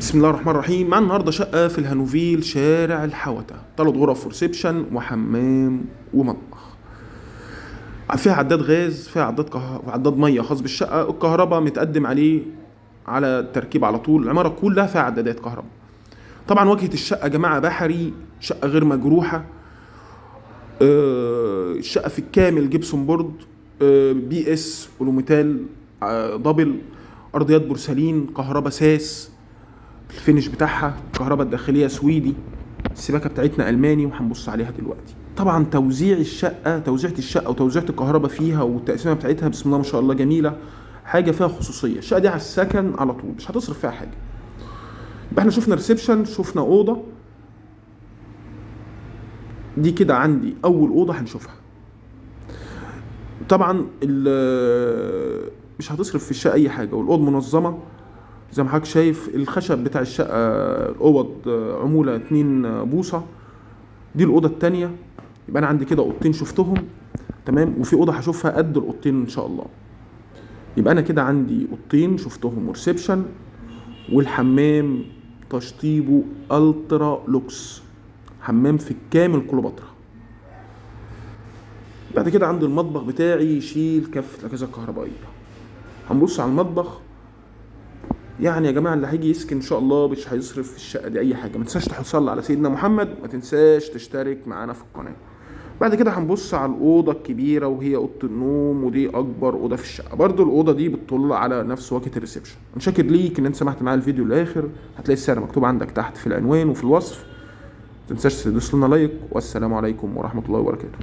بسم الله الرحمن الرحيم. معانا النهارده شقه في الهانوفيل شارع الحوته، 3 غرف وريسبشن وحمام ومطبخ. فيها عداد غاز، فيها عداد ميه خاص بالشقه. الكهرباء متقدم عليه على التركيب على طول. العماره كلها فيها عدادات كهرباء. طبعا واجهه الشقه يا جماعه بحري، شقه غير مجروحه. الشقه في الكامل جبسون بورد، بي اس ولوميتال دبل، ارضيات بورسلين، كهرباء ساس. الفينش بتاعها الكهرباء الداخليه سويدي، السباكه بتاعتنا الماني وهنبص عليها دلوقتي. طبعا توزيعة الشقه وتوزيعة الكهرباء فيها والتقسيمه بتاعتها بسم الله ما شاء الله جميله، حاجه فيها خصوصيه. الشقه دي على السكن على طول، مش هتصرف فيها حاجه. يبقى احنا شفنا ريسبشن، شفنا اوضه. دي كده عندي اول اوضه هنشوفها. طبعا مش هتصرف في الشقه اي حاجه، والاوضه منظمه زي ما حضرتك شايف. الخشب بتاع الشقه الاوض عموله 2 بوصه. دي الاوضه الثانيه. يبقى انا عندي كده اوضتين شفتهم تمام، وفي اوضه هشوفها قد الاوضتين ان شاء الله. يبقى انا كده عندي اوضتين شفتهم وريسبشن، والحمام تشطيبه الترا لوكس، حمام في الكامل كليوباترا. بعد كده عندي المطبخ بتاعي يشيل كافه الاجهزه الكهربائيه. هنبص على المطبخ. يعني يا جماعه اللي هيجي يسكن ان شاء الله مش هيصرف في الشقه دي اي حاجه. ما تنساش تصلي على سيدنا محمد، ما تنساش تشترك معانا في القناه. بعد كده هنبص على الاوضه الكبيره وهي اوضه النوم، ودي اكبر اوضه في الشقه. برضو الاوضه دي بتطل على نفس واجهه الريسبشن. انا شاكر ليك ان انت سمعت معايا الفيديو للاخر. هتلاقي السعر مكتوب عندك تحت في العنوان وفي الوصف. ما تنساش تدوس لنا لايك، والسلام عليكم ورحمه الله وبركاته.